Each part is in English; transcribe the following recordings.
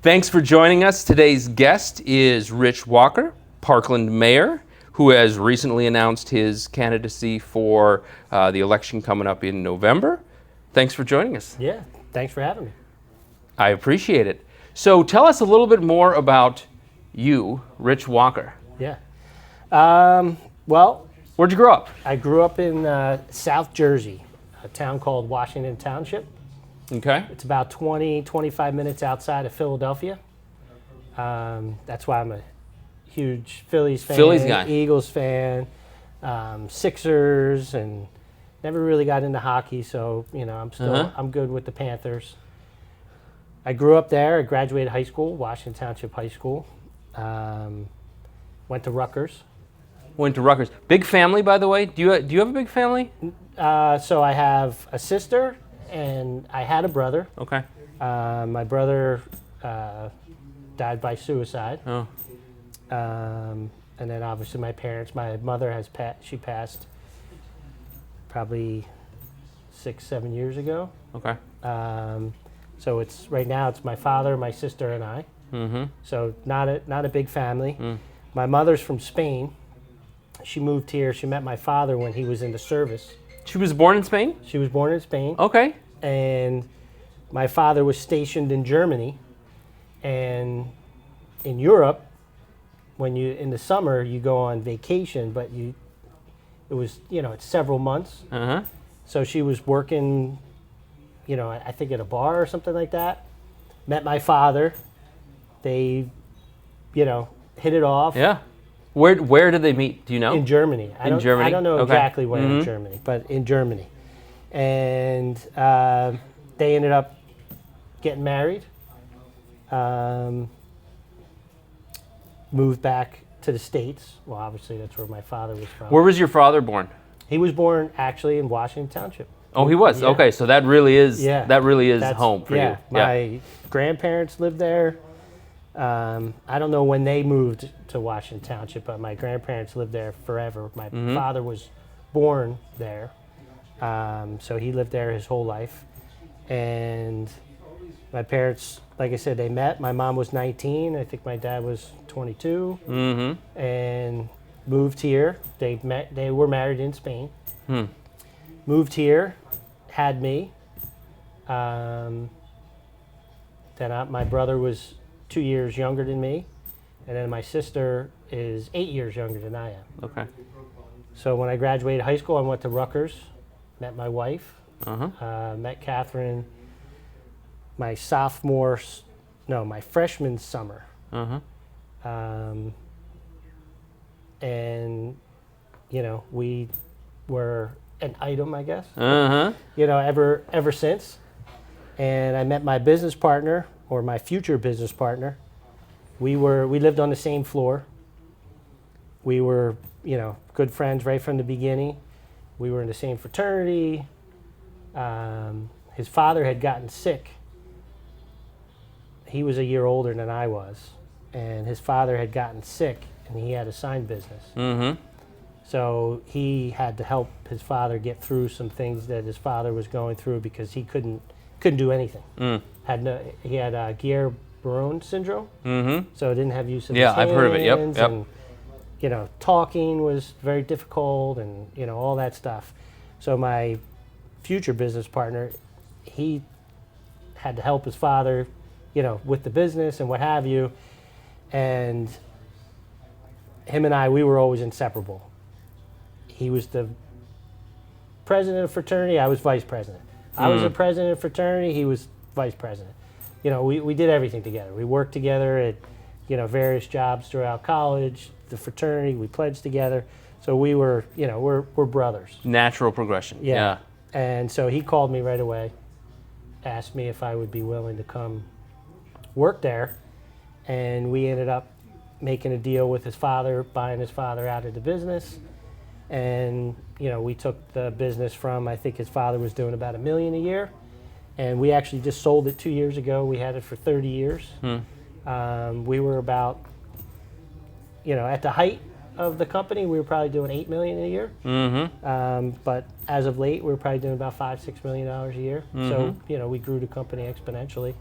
Thanks for joining us. Today's guest is Rich Walker, Parkland Mayor, who has recently announced his candidacy for the election coming up in November. Thanks for joining us. Yeah, thanks for having me. I appreciate it. So tell us a little bit more about you, Rich Walker. Yeah. Well, where'd you grow up? I grew up in South Jersey, a town called Washington Township. Okay. It's about 25 minutes outside of Philadelphia. That's why I'm a huge Phillies fan, Phillies guy. Eagles fan, Sixers, and never really got into hockey, so I'm good with the Panthers. I grew up there. I graduated high school, Washington Township High School. Went to Rutgers. Went to Rutgers. Big family, by the way. Do you have a big family? So I have a sister, and I had a brother. Okay. My brother died by suicide. Oh. And then obviously my parents. My mother she passed probably 6-7 years ago. Okay. So right now it's my father, my sister, and I. Mm-hmm. So not a big family. My mother's from Spain. She moved here. She met my father when he was in the service. She was born in Spain? She was born in Spain. Okay. And my father was stationed in Germany. And in Europe, in the summer you go on vacation, but it's several months. Uh-huh. So she was working, I think at a bar or something like that. Met my father. They, hit it off. Yeah. Where did they meet? Do you know? In Germany. I don't know exactly where in Germany, but in Germany. And they ended up getting married. Moved back to the States. Well, obviously that's where my father was from. Where was your father born? He was born actually in Washington Township. Oh, he was? Yeah. Okay, so that really is That's home for you. My grandparents lived there. I don't know when they moved to Washington Township, but my grandparents lived there forever. My father was born there, so he lived there his whole life. And my parents, like I said, they met. My mom was 19. I think my dad was 22. Mm-hmm. And moved here. They were married in Spain. Moved here, had me. Then my brother was 2 years younger than me, and then my sister is 8 years younger than I am. Okay. So when I graduated high school, I went to Rutgers, met my wife, met Catherine my freshman summer. And, we were an item, I guess, ever since. And I met my business partner, or my future business partner. We lived on the same floor. We were, good friends right from the beginning. We were in the same fraternity. His father had gotten sick. He was a year older than I was, and his father had gotten sick, and he had a sign business. Mm-hmm. So he had to help his father get through some things that his father was going through because he couldn't do anything. He had Guillain-Barré syndrome, so didn't have use of his hands. I've heard of it. Yep. And, talking was very difficult, and all that stuff. So my future business partner, he had to help his father, with the business and what have you. And him and I, we were always inseparable. He was the president of fraternity. I was vice president. I was the president of fraternity. He was vice president. We did everything together. We worked together at, various jobs throughout college, the fraternity. We pledged together. So we were, we're brothers. Natural progression. Yeah. And so he called me right away, asked me if I would be willing to come work there. And we ended up making a deal with his father, buying his father out of the business. And, we took the business from, I think his father was doing about $1 million a year. And we actually just sold it 2 years ago. We had it for 30 years. We were about, at the height of the company, we were probably doing $8 million a year. But as of late, we're probably doing about $5-6 million a year. So, we grew the company exponentially.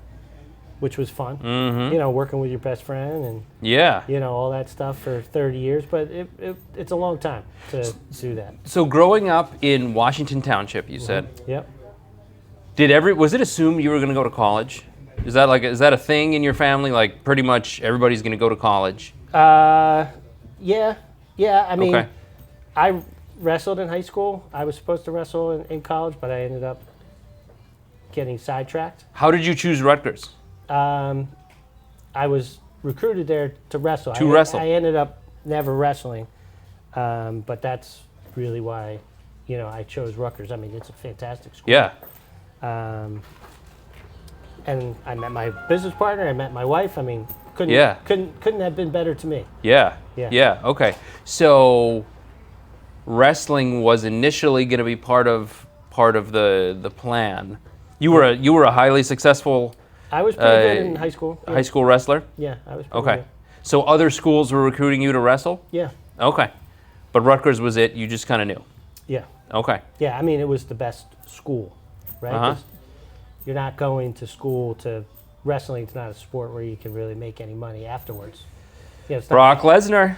which was fun. Mm-hmm. You know, working with your best friend and Yeah. you know all that stuff for 30 years. But it's a long time to do that. So growing up in Washington Township, you said, Yep. was it assumed you were going to go to college? Is that a thing in your family? Like pretty much everybody's going to go to college? Yeah. I mean, Okay. I wrestled in high school. I was supposed to wrestle in college, but I ended up getting sidetracked. How did you choose Rutgers? I was recruited there to wrestle. To wrestle. I ended up never wrestling, but that's really why, you know, I chose Rutgers. I mean, it's a fantastic school. Yeah. And I met my business partner. I met my wife. I mean, couldn't have been better to me. Yeah. Yeah. Yeah. Okay. So wrestling was initially going to be part of the plan. You were a highly successful I was pretty good in high school. Yeah. high school wrestler. Yeah, I was pretty Okay. good. So other schools were recruiting you to wrestle? Yeah. Okay. But Rutgers was it. You just kind of knew. Yeah. Okay. Yeah, I mean, it was the best school, right? Uh-huh. 'Cause you're not going to school to wrestling's not a sport where you can really make any money afterwards. Yeah, it's not, Brock Lesnar.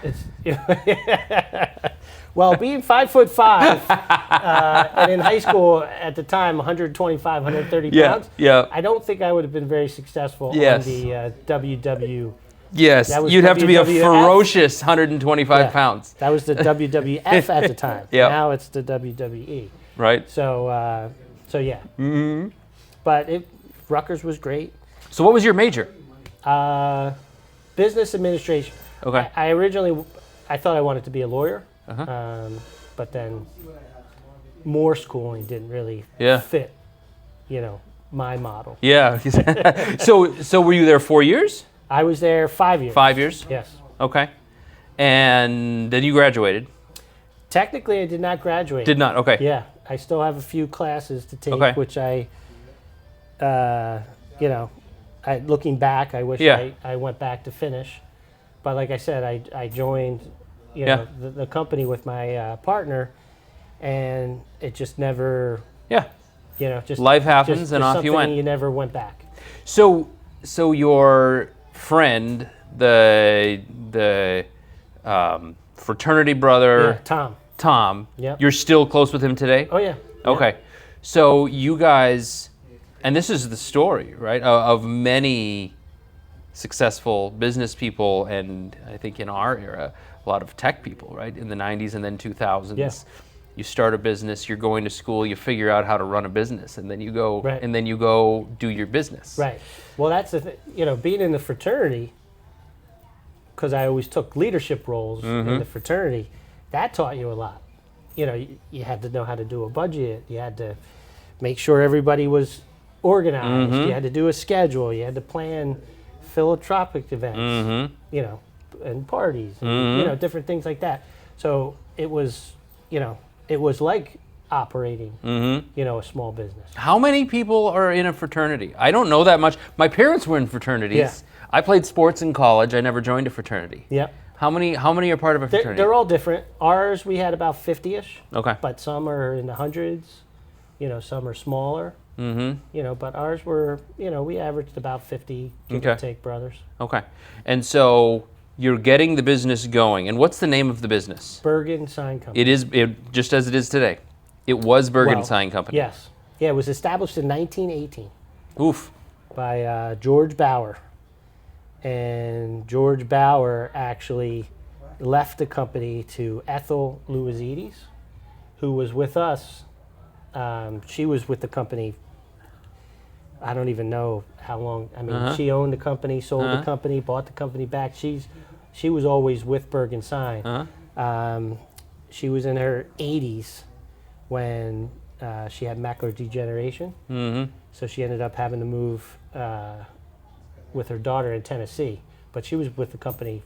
well, being 5'5", and in high school at the time, 125, 130 pounds. Yeah. I don't think I would have been very successful Yes. on the WW. Yes. That was You'd have to be a WWF. ferocious 125 Yeah. pounds. That was the WWF at the time. Yeah. Now it's the WWE. Right. So yeah. Mm-hmm. But Rutgers was great. So what was your major? Business administration. Okay. I originally thought I wanted to be a lawyer, Uh-huh. but then more schooling didn't really Yeah. fit, you know, my model. Yeah. So were you there 4 years? I was there 5 years. 5 years? Yes. Okay. And then you graduated? Technically, I did not graduate. Did not. Okay. Yeah, I still have a few classes to take, Okay. which you know, looking back, I wish Yeah. I went back to finish. But like I said, I joined, you Yeah. know, the company with my partner, and it just never, Yeah. you know, just Life happens just and off you something went. You never went back. So your friend, the fraternity brother, Yeah, Tom, Yep. you're still close with him today? Oh yeah. Okay. So you guys, and this is the story, right, of many successful business people, and I think in our era, a lot of tech people, right, in the 90s and then 2000s. Yeah. You start a business, you're going to school, you figure out how to run a business, and then you go, Right. and then you go do your business. Right. Well, that's the you know, being in the fraternity, because I always took leadership roles in the fraternity, that taught you a lot. You know, you had to know how to do a budget. You had to make sure everybody was organized. You had to do a schedule. You had to plan philanthropic events, you know, and parties, and, you know, different things like that. So it was, you know, it was like operating, you know, a small business. How many people are in a fraternity? I don't know that much. My parents were in fraternities. Yeah. I played sports in college. I never joined a fraternity. Yep. How many are part of a fraternity? They're all different. Ours, we had about 50-ish. Okay. But some are in the hundreds, you know, some are smaller, you know, but ours were, you know, we averaged about 50, give or Okay. take, brothers. Okay. And so you're getting the business going. And what's the name of the business? Bergen Sign Company. It is just as it is today. It was Bergen Well, Sign Company. Yes. Yeah, it was established in 1918 Oof. by George Bauer. And George Bauer actually left the company to Ethel Louisides, who was with us. She was with the company, I don't even know how long. I mean, she owned the company, sold the company, bought the company back. She was always with Bergen Sign. She was in her 80s when she had macular degeneration. So she ended up having to move with her daughter in Tennessee. But she was with the company,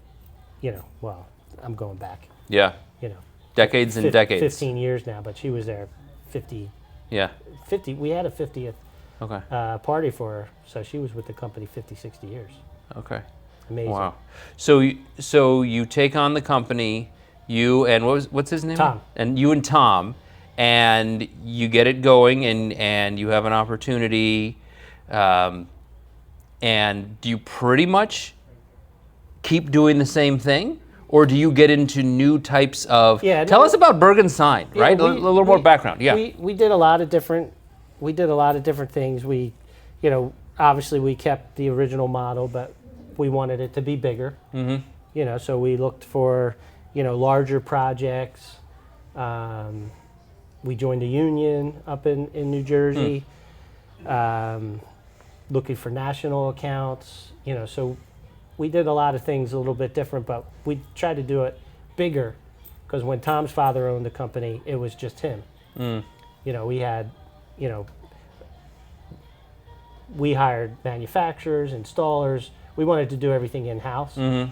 you know, well, I'm going back, Yeah. you know. Decades and decades. 15 years now, but she was there 50. Yeah. We had a 50th Okay. party for her, so she was with the company 50, 60 years. Okay. Amazing. Wow. So you take on the company, you and what's his name? Tom. And you and Tom, and you get it going, and you have an opportunity. And do you pretty much keep doing the same thing? Or do you get into new types of... Yeah, Tell no, us about Bergen Sign, yeah, right? A little more background, yeah. We did a lot of different things. We, obviously we kept the original model, but we wanted it to be bigger. Mm-hmm. So we looked for, larger projects. We joined a union up in New Jersey, looking for national accounts, so we did a lot of things a little bit different, but we tried to do it bigger because when Tom's father owned the company, it was just him. We had, we hired manufacturers, installers. We wanted to do everything in-house. Mm-hmm.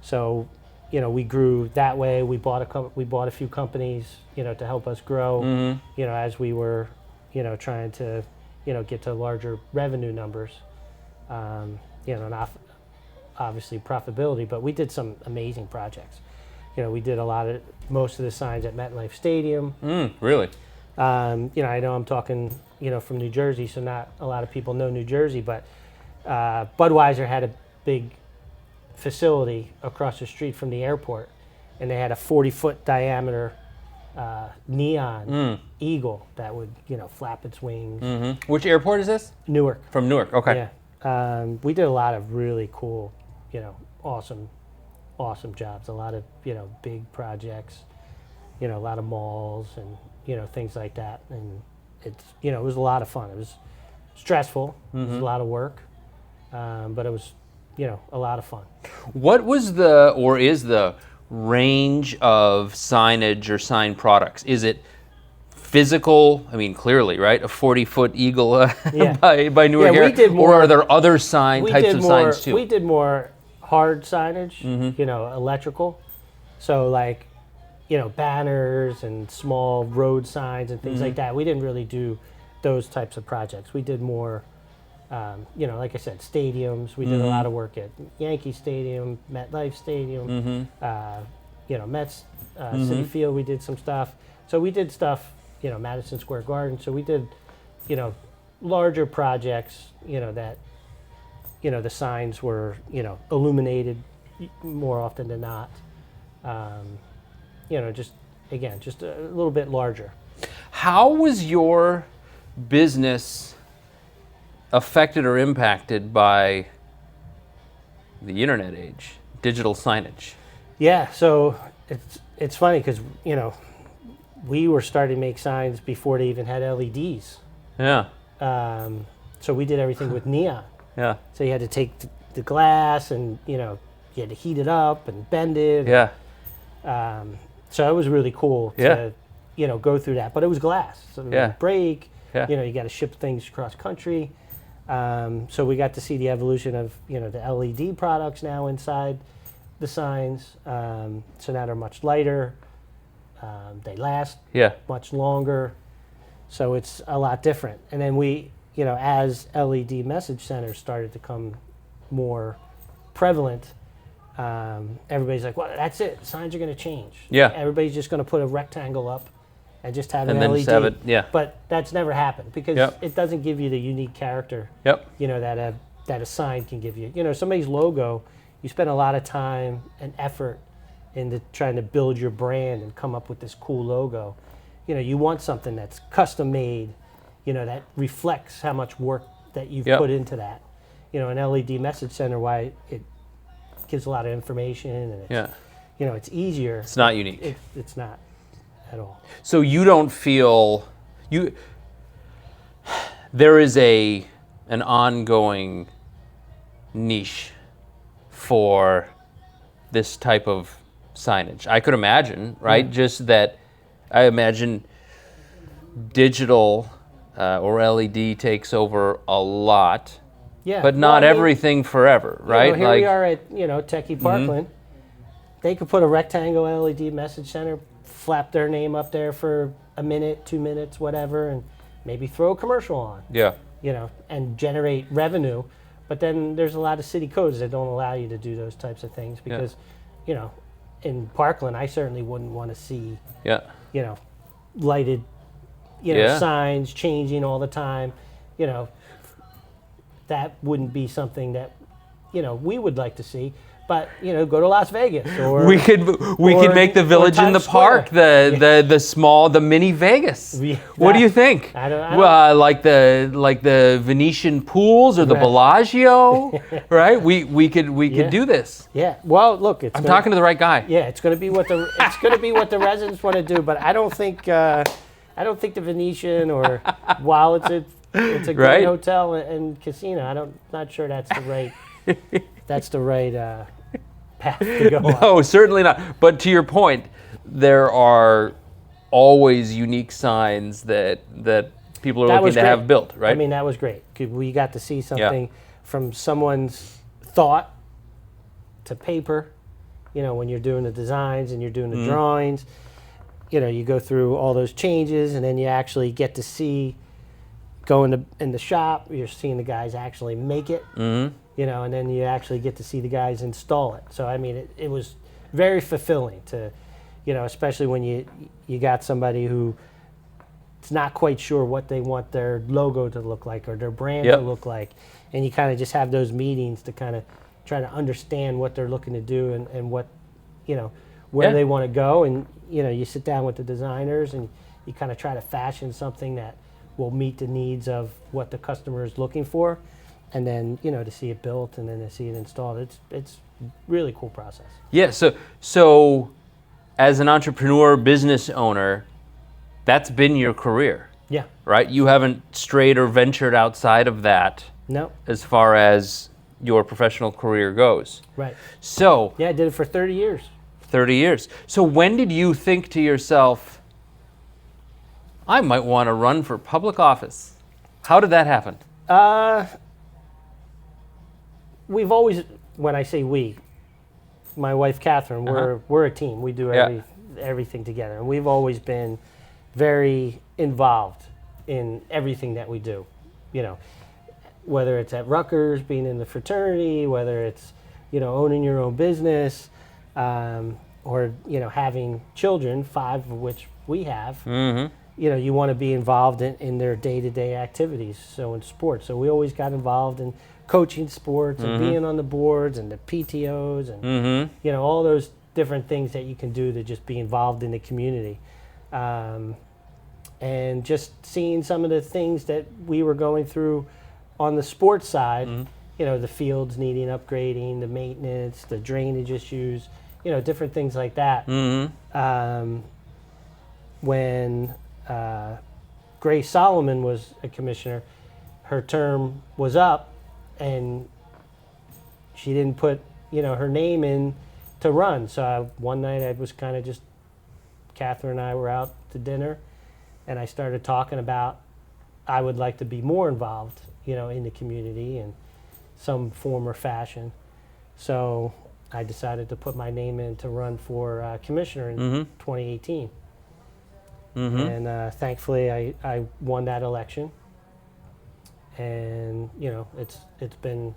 So, we grew that way. We bought a few companies, to help us grow, as we were, trying to, get to larger revenue numbers, not obviously profitability, but we did some amazing projects. We did most of the signs at MetLife Stadium. Really? I know I'm talking, from New Jersey, so not a lot of people know New Jersey, but Budweiser had a big facility across the street from the airport, and they had a 40-foot diameter neon eagle that would, flap its wings. Mm-hmm. Which airport is this? Newark. From Newark, okay. Yeah. We did a lot of really cool, awesome jobs, a lot of, big projects, a lot of malls and, things like that. And it's, it was a lot of fun. It was stressful. It was a lot of work, but it was, a lot of fun. What was is the range of signage or sign products? Is it physical? I mean, clearly, right? A 40-foot eagle by Newark we did more, or are there other types of signs too? We did more hard signage, electrical. So like, banners and small road signs and things like that. We didn't really do those types of projects. We did more, like I said, stadiums. We did a lot of work at Yankee Stadium, MetLife Stadium, Mets City Field. We did some stuff. So we did stuff, Madison Square Garden. So we did, larger projects, that, the signs were, illuminated more often than not. Just a little bit larger. How was your business affected or impacted by the internet age, digital signage? Yeah, so it's funny because, we were starting to make signs before they even had LEDs. Yeah. So we did everything with neon. Yeah. So you had to take the glass and, you had to heat it up and bend it. Yeah. So it was really cool to, go through that. But it was glass, so it would break. Yeah. You got to ship things across country. So we got to see the evolution of, the LED products now inside the signs. So now they're much lighter. They last much longer. So it's a lot different. And then we, as LED message centers started to come more prevalent, everybody's like, well, that's it. Signs are going to change. Yeah. Everybody's just going to put a rectangle up and just have And an then LED. just have it, yeah. But that's never happened because it doesn't give you the unique character, that a sign can give you. Somebody's logo, you spend a lot of time and effort into trying to build your brand and come up with this cool logo. You want something that's custom made, that reflects how much work that you've put into that. An LED message center, why it gives a lot of information and it's, it's easier. It's not unique. It's not at all. So you don't feel there is an ongoing niche for this type of signage. I could imagine, right? Just that I imagine digital or LED takes over a lot. Yeah, but not everything forever, right? Here we are at Techie Parkland. They could put a rectangle LED message center, flap their name up there for a minute, 2 minutes, whatever, and maybe throw a commercial on. Yeah. And generate revenue. But then there's a lot of city codes that don't allow you to do those types of things because, in Parkland, I certainly wouldn't want to see, lighted, signs changing all the time. that wouldn't be something that, we would like to see. But, go to Las Vegas or We could make the village in the Times park Square. the mini Vegas. Yeah, What do you think? I don't- Like the Venetian pools or the Right. Bellagio, right? We could do this. Yeah. Well, look, I'm talking to the right guy. Yeah, it's going to be what the residents want to do. But I don't think the Venetian, or while it's a great Right. hotel and casino, not sure that's the right path to go on. No, certainly not. But to your point, there are always unique signs that people are That looking was to great. have built, right? I mean, that was great. 'Cause we got to see something from someone's thought to paper. When you're doing the designs and you're doing the drawings, you go through all those changes, and then you actually get to see, in the shop, you're seeing the guys actually make it. Mm-hmm. And then you actually get to see the guys install it. So, I mean, it was very fulfilling to, especially when you got somebody who is not quite sure what they want their logo to look like or their brand to look like. And you kind of just have those meetings to kind of try to understand what they're looking to do and what, where they want to go. And, you sit down with the designers and you kind of try to fashion something that will meet the needs of what the customer is looking for. And then, to see it built and then to see it installed, it's really cool process. Yeah, so as an entrepreneur, business owner, that's been your career, Yeah. right? You haven't strayed or ventured outside of that No. as far as your professional career goes. Right. So, Yeah, I did it for 30 years. 30 years. So when did you think to yourself, I might want to run for public office? How did that happen? We've always, when I say we, my wife Catherine, we're a team. We do everything together, and we've always been very involved in everything that we do. Whether it's at Rutgers, being in the fraternity, whether it's owning your own business, or having children, 5 of which we have. Mm-hmm. You want to be involved in their day-to-day activities. So in sports, so we always got involved in coaching sports and being on the boards and the PTOs and all those different things that you can do to just be involved in the community, and just seeing some of the things that we were going through on the sports side. The fields needing upgrading, the maintenance, the drainage issues, different things like that. When Grace Solomon was a commissioner, her term was up, and she didn't put her name in to run. So one night I was kind of just, Catherine and I were out to dinner, and I started talking about I would like to be more involved in the community in some form or fashion. So I decided to put my name in to run for commissioner in 2018. And thankfully I won that election. And it's been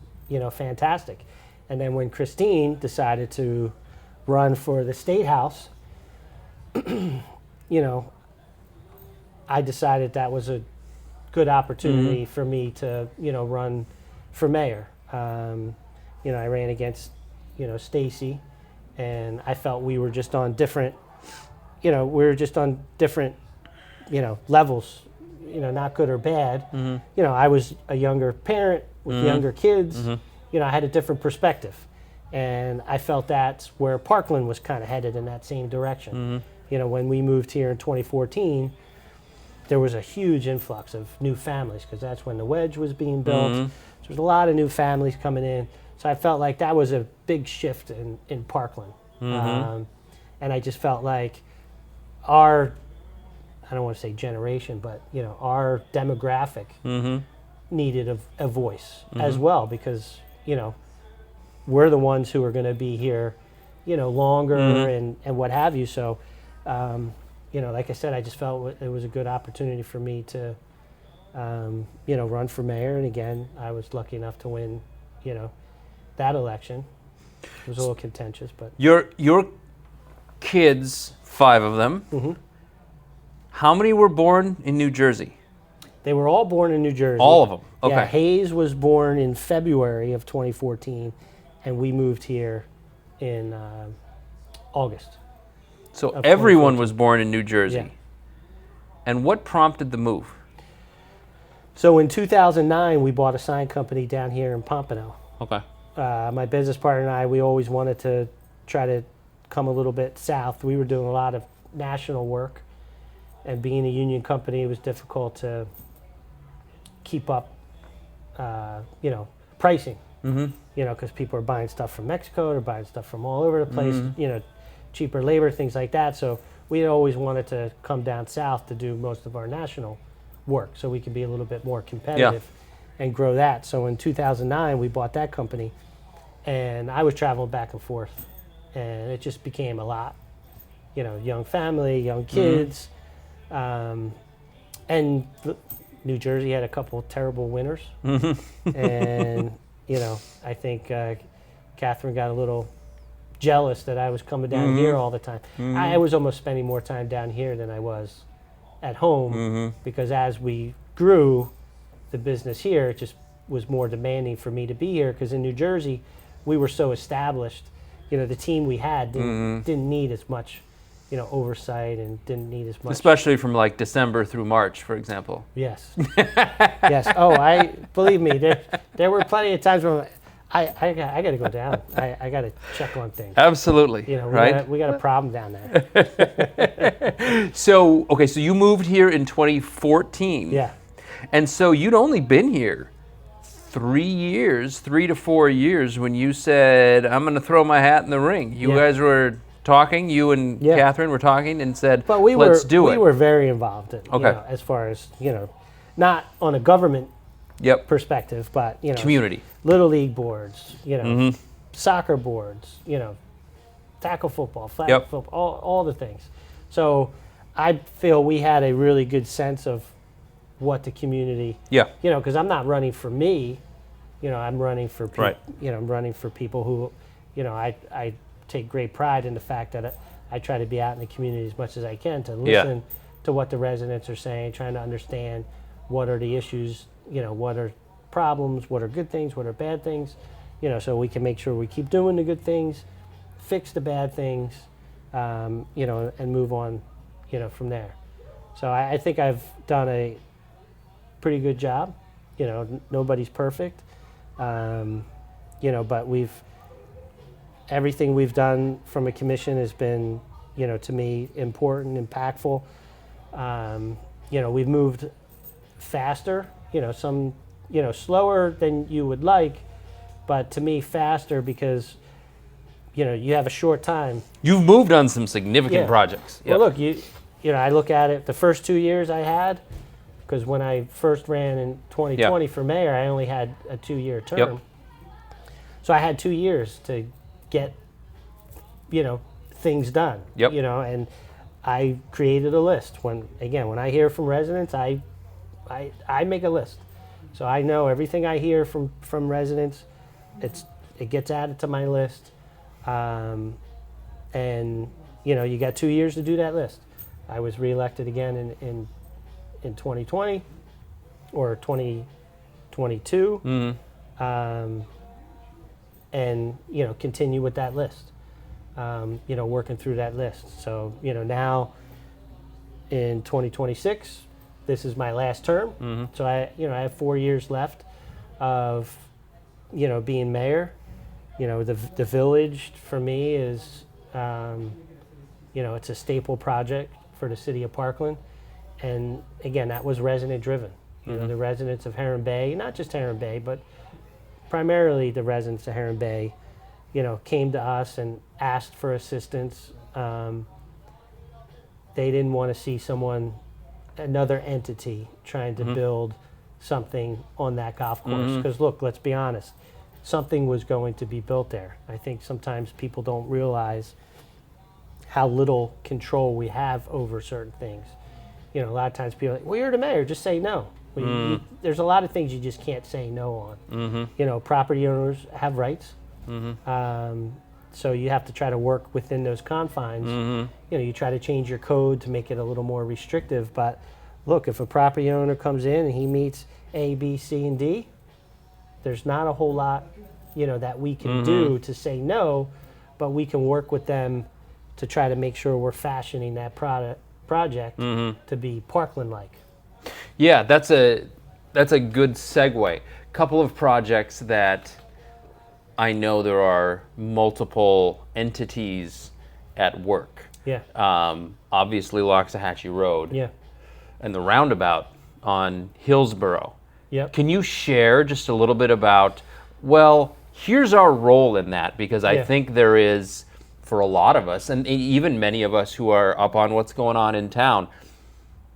fantastic. And then when Christine decided to run for the State House, I decided that was a good opportunity for me to run for mayor. I ran against Stacy, and I felt we were just on different levels, not good or bad. I was a younger parent with younger kids. I had a different perspective, and I felt that's where Parkland was kind of headed in that same direction. When we moved here in 2014, there was a huge influx of new families because that's when the wedge was being built. So there's a lot of new families coming in. So I felt like that was a big shift in Parkland. And I just felt like our, I don't want to say generation, but our demographic needed a voice as well, because we're the ones who are going to be here longer and what have you. So like I said, I just felt it was a good opportunity for me to run for mayor. And again, I was lucky enough to win that election. It was a little contentious, but Your kids, 5 of them, how many were born in New Jersey? They were all born in New Jersey. All of them. Okay. Yeah, Hayes was born in February of 2014, and we moved here in August. So of everyone 2014. was born in New Jersey. Yeah. And what prompted the move? So in 2009, we bought a sign company down here in Pompano. Okay. My business partner and I, we always wanted to try to come a little bit south. We were doing a lot of national work, and being a union company, it was difficult to keep up, pricing. Mm-hmm. Because people are buying stuff from Mexico, they're buying stuff from all over the place, cheaper labor, things like that. So we always wanted to come down south to do most of our national work so we could be a little bit more competitive and grow that. So in 2009, we bought that company, and I was traveling back and forth, and it just became a lot. Young family, young kids, and New Jersey had a couple of terrible winters, and I think Catherine got a little jealous that I was coming down here all the time. I was almost spending more time down here than I was at home, because as we grew the business here, it just was more demanding for me to be here, because in New Jersey we were so established. The team we had didn't need as much oversight, and didn't need as much. Especially from like December through March, for example. Yes. Yes. Oh, believe me, there were plenty of times when I got to go down. I got to check on things. Absolutely. Right? We got a problem down there. So you moved here in 2014. Yeah. And so you'd only been here 3 to 4 years when you said, I'm going to throw my hat in the ring. You guys were talking, you and Catherine were talking and said, but let's do it. We were very involved in, as far as, not on a government perspective, but, community. Little league boards, soccer boards, tackle football, flag football, all the things. So I feel we had a really good sense of what the community, because I'm not running for me, I'm running for people, I'm running for people who, I take great pride in the fact that I try to be out in the community as much as I can to listen to what the residents are saying, trying to understand what are the issues, what are problems, what are good things, what are bad things, so we can make sure we keep doing the good things, fix the bad things, and move on, from there. So I think I've done a pretty good job. Nobody's perfect, but everything we've done from a commission has been, to me, important, impactful. We've moved faster, some, slower than you would like, but to me faster because, you have a short time. You've moved on some significant projects. Well, look, I look at it, the first 2 years I had, because when I first ran in 2020 for mayor, I only had a 2-year term. So I had 2 years to get, things done. And I created a list. When I hear from residents, I make a list. So I know everything I hear from residents, it gets added to my list. And you got 2 years to do that list. I was reelected again in 2020 or 2022. And continue with that list, working through that list. So now in 2026, this is my last term. So I have 4 years left of being mayor. The village for me is it's a staple project for the city of Parkland, and again that was resident driven. The residents of Heron Bay, not just Heron Bay, but primarily the residents of Heron Bay, came to us and asked for assistance. They didn't want to see another entity trying to build something on that golf course. Because look, let's be honest, something was going to be built there. I think sometimes people don't realize how little control we have over certain things. A lot of times people are like, well, you're the mayor, just say no. There's a lot of things you just can't say no on. Property owners have rights. So you have to try to work within those confines. You try to change your code to make it a little more restrictive, but look, if a property owner comes in and he meets A, B, C, and D, there's not a whole lot, that we can do to say no, but we can work with them to try to make sure we're fashioning that project to be Parkland-like. Yeah, that's a good segue. Couple of projects that I know there are multiple entities at work. Yeah. Obviously, Loxahatchee Road. Yeah. And the roundabout on Hillsborough. Yep. Can you share just a little bit about, well, here's our role in that? Because I think there is, for a lot of us, and even many of us who are up on what's going on in town,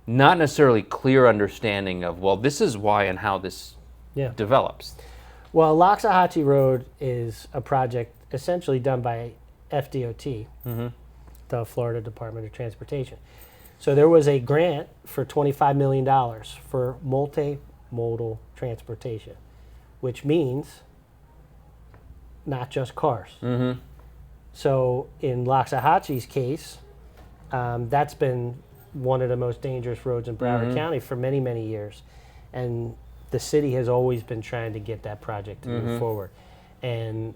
not necessarily clear understanding of, well, this is why and how this develops. Well, Loxahatchee Road is a project essentially done by FDOT, the Florida Department of Transportation. So there was a grant for $25 million for multimodal transportation, which means not just cars. So in Loxahatchee's case, that's been one of the most dangerous roads in Broward County for many, many years. And the city has always been trying to get that project to move forward. And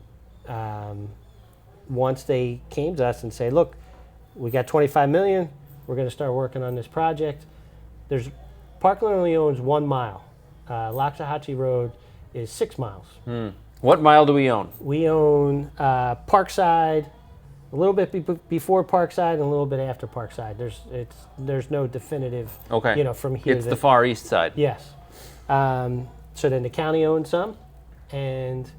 once they came to us and say, look, we got 25 million, we're going to start working on this project. Parkland only owns 1 mile. Loxahatchee Road is 6 miles. What mile do we own? We own Parkside, a little bit before Parkside and a little bit after Parkside. There's no definitive, from here. It's the far east side. Yes. So then the county owns some, and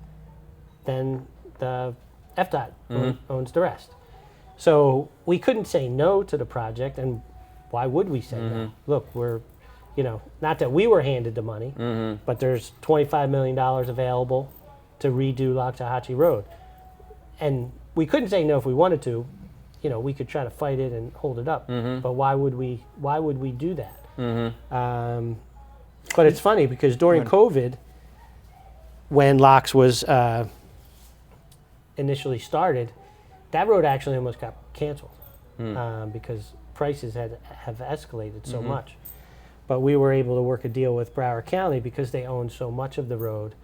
then the FDOT owns the rest. So we couldn't say no to the project, and why would we say no? Look, we're, not that we were handed the money, but there's $25 million available to redo Loxahatchee Road. And we couldn't say no if we wanted to. We could try to fight it and hold it up. But why would we do that? But it's funny because during COVID, when Lox was initially started, that road actually almost got canceled because prices have escalated so much. But we were able to work a deal with Broward County because they owned so much of the road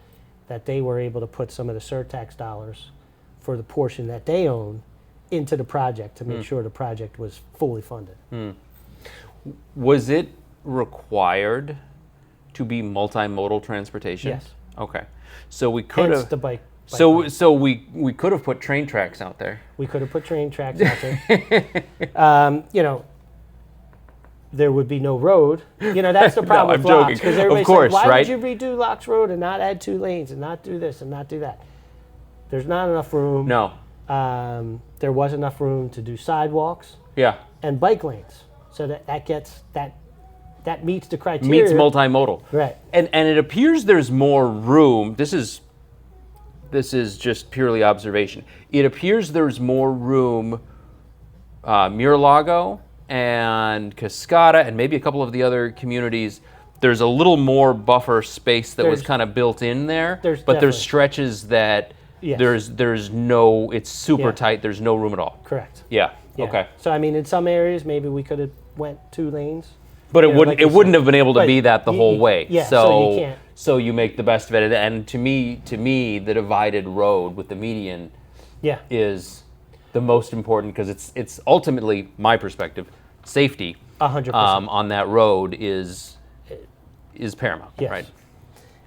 that they were able to put some of the surtax dollars for the portion that they own into the project to make sure the project was fully funded. Was it required to be multimodal transportation? Yes. Okay. So we could have the bike So we could have put train tracks out there. We could have put train tracks out there. There would be no road. That's the problem with Lox. Because everybody says, why would you redo Lox Road and not add 2 lanes and not do this and not do that? There's not enough room. No. There was enough room to do sidewalks. Yeah. And bike lanes. So that meets the criteria. Meets multimodal. Right. And it appears there's more room. This is just purely observation. It appears there's more room, Murlago and Cascada and maybe a couple of the other communities. There's a little more buffer space that was kind of built in there. But there's stretches that there's no, it's super tight. There's no room at all. Correct. Yeah. Okay. So in some areas maybe we could have went 2 lanes. But it wouldn't have been able to be that the whole way. Yeah. So you can't. So you make the best of it. And to me, the divided road with the median is the most important because it's ultimately, my perspective, safety 100% on that road is paramount, right?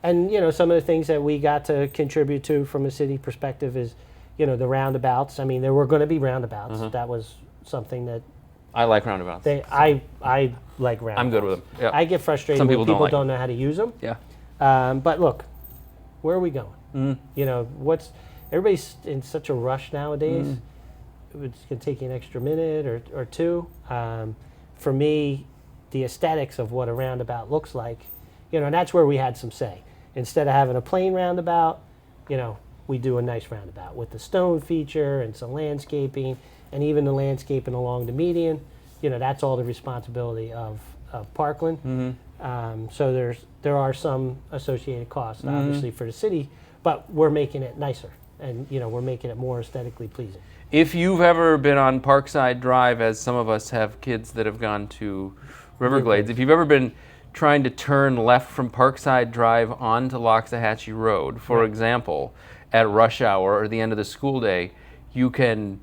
And some of the things that we got to contribute to from a city perspective is, the roundabouts. I mean, there were going to be roundabouts. That was something that I like roundabouts. I like roundabouts. I'm good with them. Yeah. I get frustrated when people don't know how to use them. Yeah. But look, where are we going? Everybody's in such a rush nowadays. It's going to take you an extra minute or 2. For me, the aesthetics of what a roundabout looks like, and that's where we had some say. Instead of having a plain roundabout, we do a nice roundabout with the stone feature and some landscaping, and even the landscaping along the median. That's all the responsibility of Parkland. So there are some associated costs, obviously, for the city, but we're making it nicer, and we're making it more aesthetically pleasing. If you've ever been on Parkside Drive, as some of us have kids that have gone to Riverglades. If you've ever been trying to turn left from Parkside Drive onto Loxahatchee Road, for example, at rush hour or the end of the school day, you can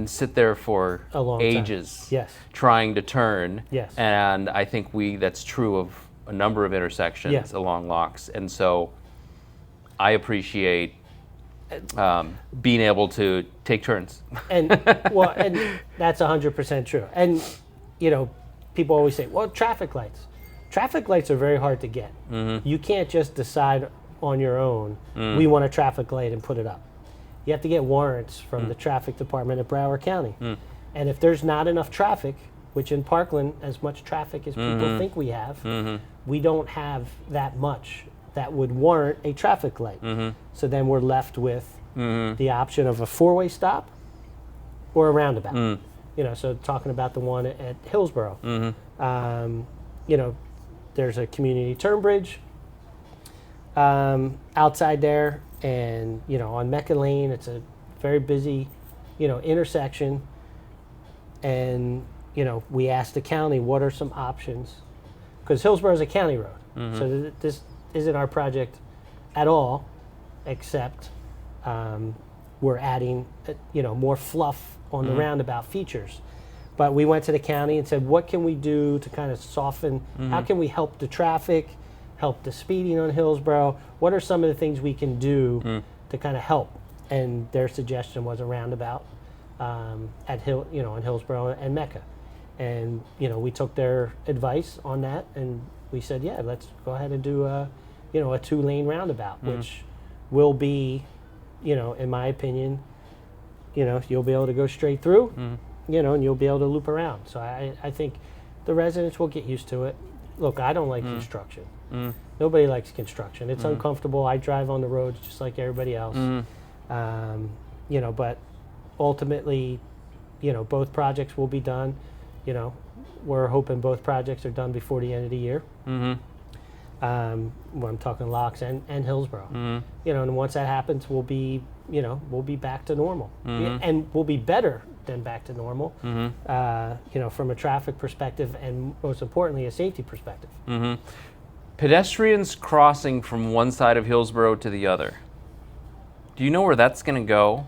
sit there for A long ages time. Yes. trying to turn. Yes. And I think that's true of a number of intersections along Lox. And so I appreciate being able to take turns. And that's 100% true. And people always say, well, traffic lights. Traffic lights are very hard to get. Mm-hmm. You can't just decide on your own, we want a traffic light and put it up. You have to get warrants from the traffic department of Broward County. And if there's not enough traffic, which in Parkland, as much traffic as people think we have, we don't have that much that would warrant a traffic light. So then we're left with the option of a four-way stop or a roundabout. So talking about the one at Hillsborough, there's a community turn bridge outside there, and on Mecca Lane, it's a very busy, intersection. And we asked the county what are some options, because Hillsborough is a county road, so this isn't our project at all, except we're adding more fluff on the roundabout features. But we went to the county and said, what can we do to kind of soften? How can we help the traffic, help the speeding on Hillsborough? What are some of the things we can do to kind of help? And their suggestion was a roundabout at on Hillsborough and Mecca. And we took their advice on that, and we said, yeah, let's go ahead and do a 2-lane roundabout, which will be, in my opinion, you'll be able to go straight through. And you'll be able to loop around. So I think the residents will get used to it. Look, I don't like construction. Nobody likes construction. It's uncomfortable. I drive on the roads just like everybody else. But ultimately, both projects will be done. We're hoping both projects are done before the end of the year. When I'm talking Lox and Hillsborough. And once that happens, we'll be back to normal. And we'll be better than back to normal, from a traffic perspective and most importantly, a safety perspective. Pedestrians crossing from one side of Hillsborough to the other. Do you know where that's going to go?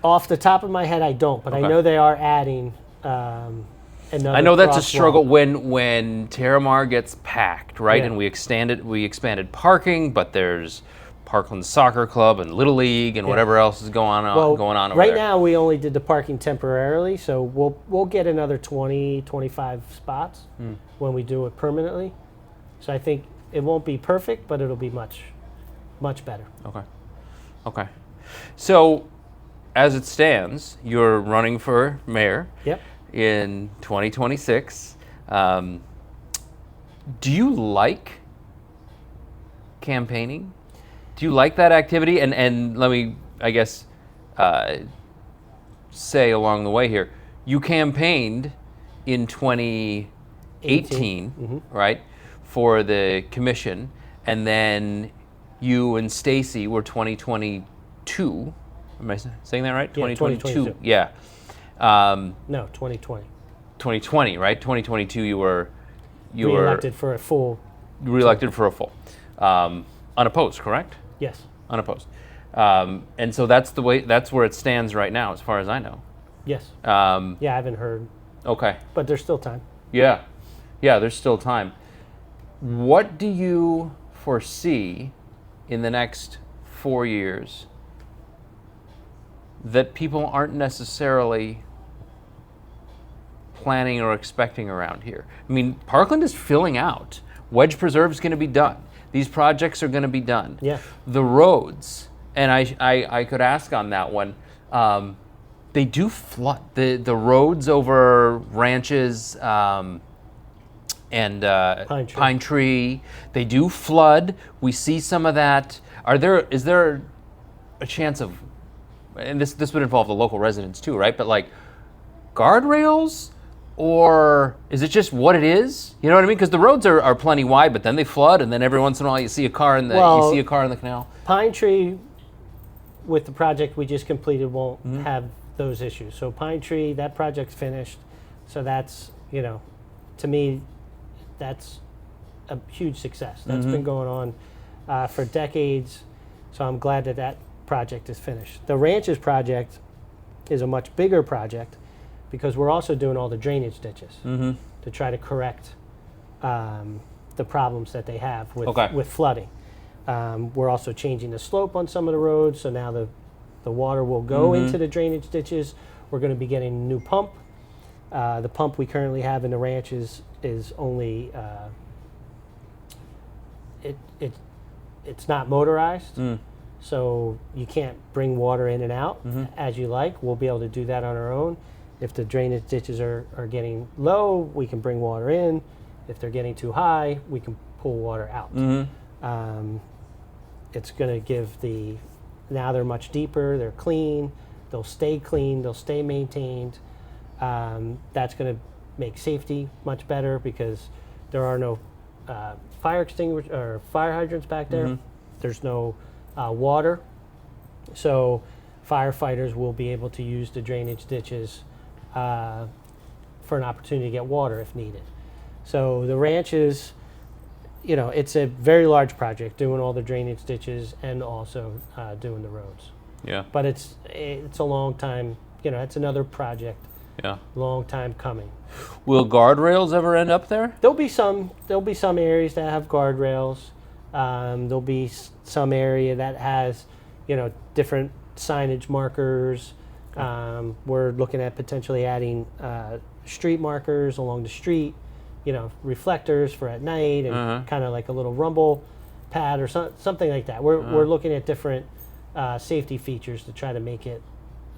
Off the top of my head, I don't, but I know they are adding another I know that's a crosswalk. struggle when Terramar gets packed, right? Yeah. And we expanded parking, but there's Parkland Soccer Club and Little League and whatever else is going on over there. Right now we only did the parking temporarily, so we'll get another 20, 25 spots when we do it permanently. So I think it won't be perfect, but it'll be much, much better. Okay. So as it stands, you're running for mayor in 2026. Do you like campaigning? Do you like that activity? And let me, I guess, say along the way here, you campaigned in 2018, right, for the commission, and then you and Stacy were 2022. Am I saying that right? Yeah, 2022. Yeah. No, 2020. 2020, right? 2022, you were Reelected for a full. Reelected for a full. Unopposed, correct? Yes. Unopposed. And so that's where it stands right now, as far as I know. Yes. I haven't heard. Okay. But there's still time. Yeah, there's still time. What do you foresee in the next 4 years that people aren't necessarily planning or expecting around here? I mean, Parkland is filling out. Wedge Preserve is going to be done. These projects are going to be done. Yeah. The roads, and I could ask on that one, they do flood. The roads over Ranches and Pine Tree, they do flood. We see some of that. Is there a chance of, and this would involve the local residents too, right? But like guardrails? Or is it just what it is? You know what I mean? Because the roads are plenty wide, but then they flood, and then every once in a while you see a car in the canal. Pine Tree, with the project we just completed, won't have those issues. So Pine Tree, that project's finished. So that's, to me, that's a huge success. That's been going on for decades. So I'm glad that that project is finished. The ranches project is a much bigger project because we're also doing all the drainage ditches to try to correct the problems that they have with flooding. We're also changing the slope on some of the roads, so now the water will go into the drainage ditches. We're going to be getting a new pump. The pump we currently have in the ranch is only it's not motorized, so you can't bring water in and out as you like. We'll be able to do that on our own. If the drainage ditches are getting low, we can bring water in. If they're getting too high, we can pull water out. It's going to give now they're much deeper, they're clean, they'll stay maintained. That's going to make safety much better because there are no fire extinguishers or fire hydrants back there. There's no water, so firefighters will be able to use the drainage ditches for an opportunity to get water if needed. So the ranch is, it's a very large project, doing all the drainage ditches and also doing the roads. Yeah. But it's a long time, it's another project. Yeah. Long time coming. Will guardrails ever end up there? There'll be some areas that have guardrails. There'll be some area that has, different signage markers. We're looking at potentially adding street markers along the street, reflectors for at night and kind of like a little rumble pad or something like that. We're looking at different safety features to try to make it,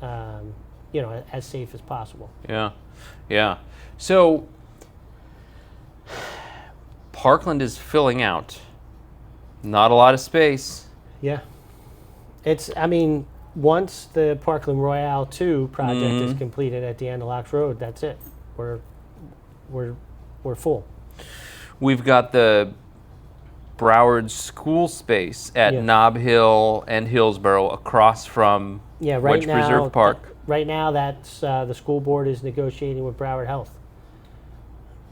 as safe as possible. Yeah, yeah. So Parkland is filling out. Not a lot of space. Yeah. Once the Parkland Royale 2 project is completed at the end of Locks Road, that's it. We're full. We've got the Broward school space at Nob Hill and Hillsborough across from Wedge Preserve Park. Right now, that's the school board is negotiating with Broward Health.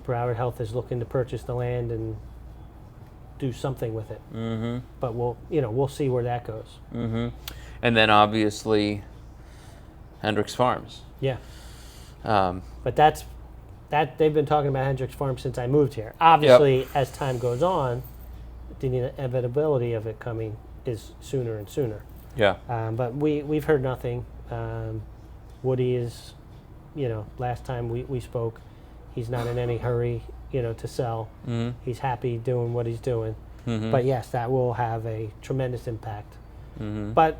Broward Health is looking to purchase the land and do something with it. But we'll see where that goes. And then obviously Hendricks Farms. Yeah. But that they've been talking about Hendricks Farms since I moved here. Obviously, as time goes on, the inevitability of it coming is sooner and sooner. Yeah. But we've heard nothing. Woody is, last time we spoke, he's not in any hurry, to sell. He's happy doing what he's doing. But yes, that will have a tremendous impact. But,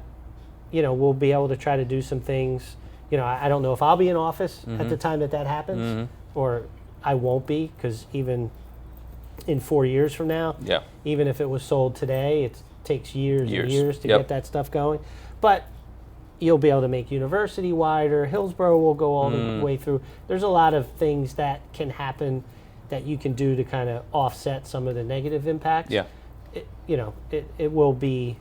we'll be able to try to do some things. I don't know if I'll be in office at the time that happens, or I won't be, because even in 4 years from now, even if it was sold today, it takes years and years to get that stuff going. But you'll be able to make University wider. Hillsborough will go all the way through. There's a lot of things that can happen that you can do to kind of offset some of the negative impacts. Yeah. It will be,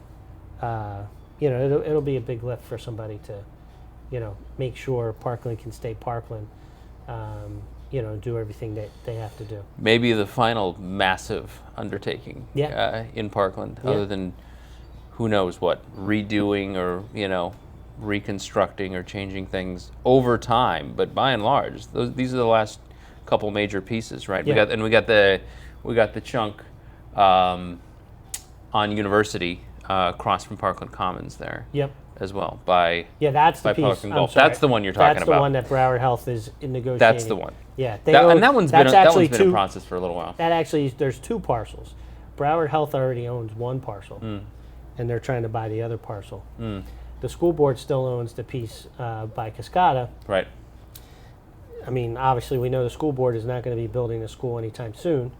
it'll be a big lift for somebody to, make sure Parkland can stay Parkland, do everything that they have to do. Maybe the final massive undertaking in Parkland, other than who knows what, redoing or, reconstructing or changing things over time. But by and large, these are the last couple major pieces, right? We got the chunk on University across from Parkland Commons there. As well that's the piece. Parkland Golf. That's the one you're talking about. That's the one that Broward Health is in negotiating. That's the one. Yeah, and that one's been in process for a little while. That actually, there's two parcels. Broward Health already owns one parcel, and they're trying to buy the other parcel. The school board still owns the piece by Cascada. Right. Obviously, we know the school board is not going to be building a school anytime soon.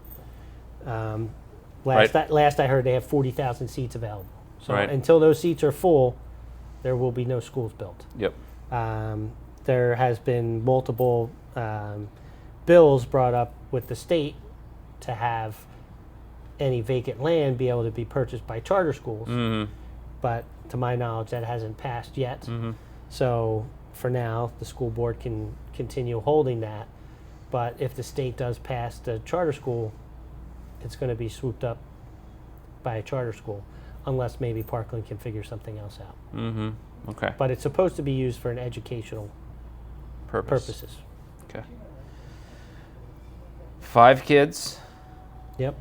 Last I heard, they have 40,000 seats available. So until those seats are full, there will be no schools built. Yep. There has been multiple bills brought up with the state to have any vacant land be able to be purchased by charter schools. But to my knowledge, that hasn't passed yet. So for now, the school board can continue holding that. But if the state does pass the charter school, it's going to be swooped up by a charter school, unless maybe Parkland can figure something else out. Mm-hmm. Okay. But it's supposed to be used for an educational purposes. Okay. 5 kids. Yep.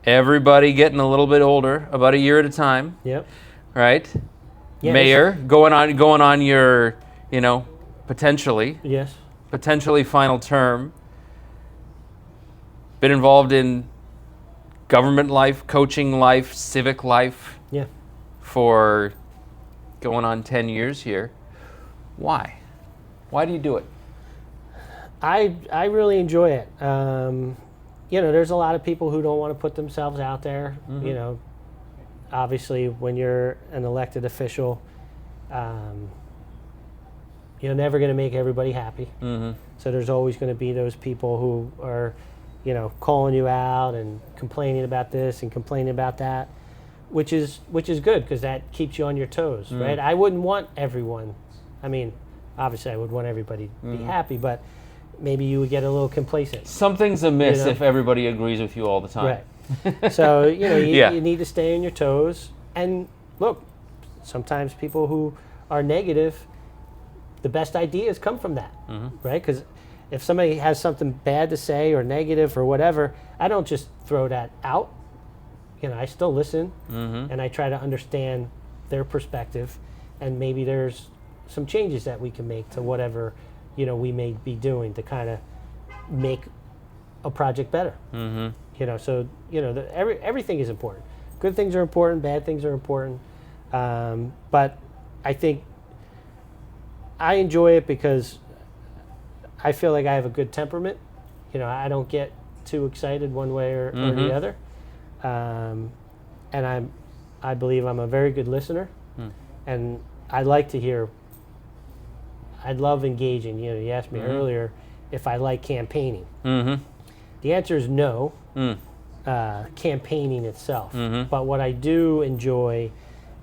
Everybody getting a little bit older, about a year at a time, Yep. right? Yeah, Mayor, going on your, potentially Yes. final term. Been involved in government life, coaching life, civic life Yeah. for going on 10 years here. Why? Why do you do it? I really enjoy it. There's a lot of people who don't want to put themselves out there. Mm-hmm. Obviously, when you're an elected official, you're never going to make everybody happy. Mm-hmm. So there's always going to be those people who are, calling you out and complaining about this and complaining about that, which is good because that keeps you on your toes, right? I wouldn't want everyone. I mean, obviously, I would want everybody to be happy, but maybe you would get a little complacent. Something's amiss if everybody agrees with you all the time. Right. So, Yeah. you need to stay on your toes. And look, sometimes people who are negative, the best ideas come from that, right? Because if somebody has something bad to say or negative or whatever, I don't just throw that out. I still listen and I try to understand their perspective, and maybe there's some changes that we can make to whatever we may be doing to kind of make a project better. So everything is important. Good things are important, bad things are important, but I think I enjoy it because I feel like I have a good temperament. I don't get too excited one way or the other, and I believe I'm a very good listener, and I like to hear. I love engaging. You asked me earlier if I like campaigning. The answer is no. Campaigning itself, but what I do enjoy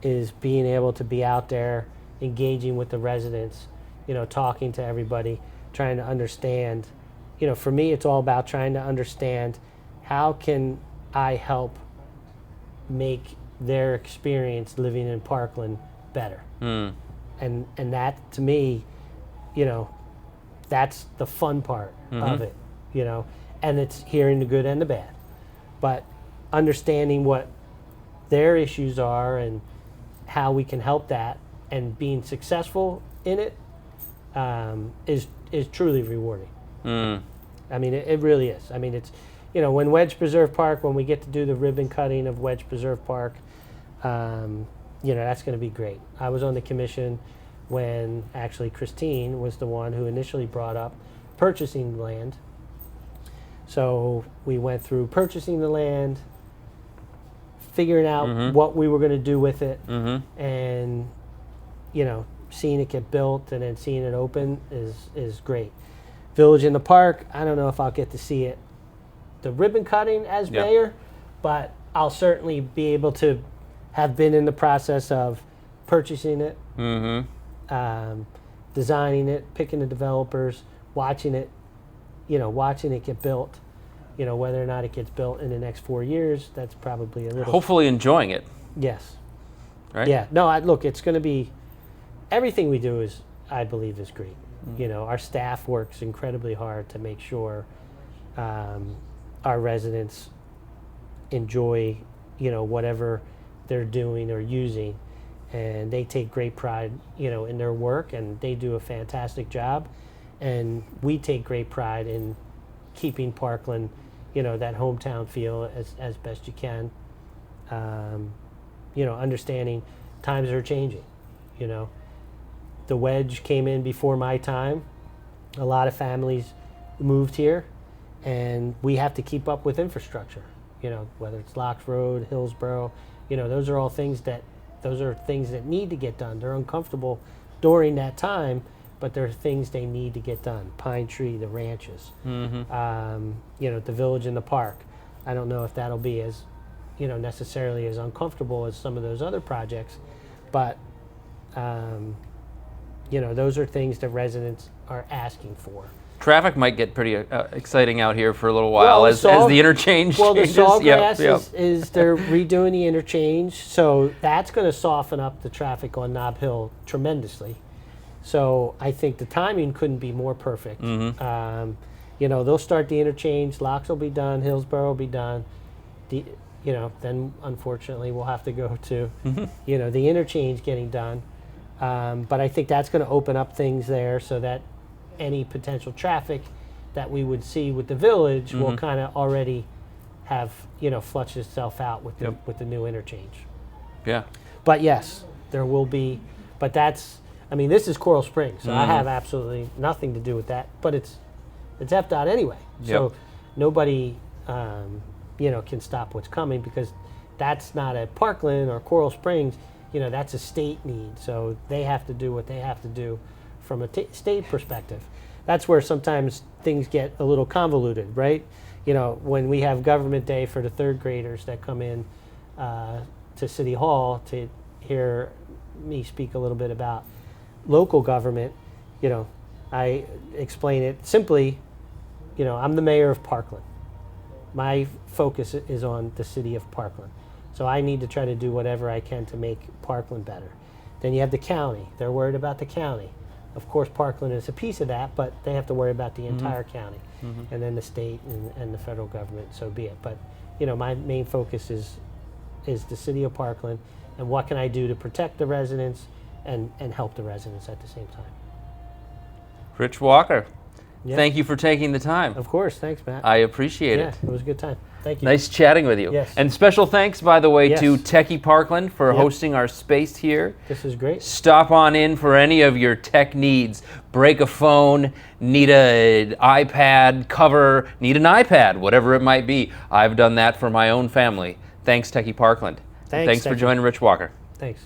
is being able to be out there, engaging with the residents, talking to everybody, trying to understand. For me, it's all about trying to understand how can I help make their experience living in Parkland better. And that, to me, that's the fun part of it, and it's hearing the good and the bad, but understanding what their issues are and how we can help that and being successful in it is truly rewarding. I mean, it really is. I mean, it's, when Wedge Preserve Park, when we get to do the ribbon cutting of Wedge Preserve Park, that's going to be great. I was on the commission when actually Christine was the one who initially brought up purchasing land. So we went through purchasing the land, figuring out what we were going to do with it, and seeing it get built and then seeing it open is great. Village in the Park, I don't know if I'll get to see it, the ribbon cutting as mayor, but I'll certainly be able to have been in the process of purchasing it, designing it, picking the developers, watching it get built. Whether or not it gets built in the next 4 years, that's probably a little. Hopefully enjoying it. Yes. Right? Yeah. No, look, it's going to be, everything we do I believe is great. Our staff works incredibly hard to make sure our residents enjoy, whatever they're doing or using, and they take great pride, in their work, and they do a fantastic job, and we take great pride in keeping Parkland, that hometown feel as best you can. Understanding times are changing. The Wedge came in before my time. A lot of families moved here, and we have to keep up with infrastructure. Whether it's Locks Road, Hillsborough, those are things that need to get done. They're uncomfortable during that time, but there are things they need to get done. Pine Tree, the ranches, the Village in the Park. I don't know if that'll be as, necessarily as uncomfortable as some of those other projects, but those are things that residents are asking for. Traffic might get pretty exciting out here for a little while as the interchange well, changes. the Sawgrass Yep. is they're redoing the interchange, so that's going to soften up the traffic on Nob Hill tremendously. So I think the timing couldn't be more perfect. You know, they'll start the interchange, Locks will be done, Hillsborough will be done. You know, then unfortunately we'll have to go to, you know, the interchange getting done. But I think that's going to open up things there so that any potential traffic that we would see with the village will kind of already have, you know, flushed itself out with the with the new interchange. Yeah. But yes, there will be. But that's, I mean, this is Coral Springs, so I have absolutely nothing to do with that. But it's FDOT anyway, so nobody, you know, can stop what's coming because that's not a Parkland or Coral Springs. You know, that's a state need, so they have to do what they have to do from a state perspective. That's where sometimes things get a little convoluted, right? You know, when we have government day for the third graders that come in to City Hall to hear me speak a little bit about local government, you know, I explain it simply. You know, I'm the mayor of Parkland. My focus is on the city of Parkland. So I need to try to do whatever I can to make Parkland better. Then you have the county. They're worried about the county. Of course, Parkland is a piece of that, but they have to worry about the entire county. And then the state and the federal government, so be it. But, you know, my main focus is the city of Parkland and what can I do to protect the residents and help the residents at the same time. Rich Walker, Yeah. thank you for taking the time. Of course. Thanks, Matt. I appreciate Yeah, it. it was a good time. Thank you. Nice chatting with you. Yes. And special thanks, by the way, to Yes. Techie Parkland for Yep. hosting our space here. This is great. Stop on in for any of your tech needs. Break a phone, need an iPad cover, need an iPad, whatever it might be. I've done that for my own family. Thanks, Techie Parkland. Thanks, For Techie. joining Rich Walker. Thanks.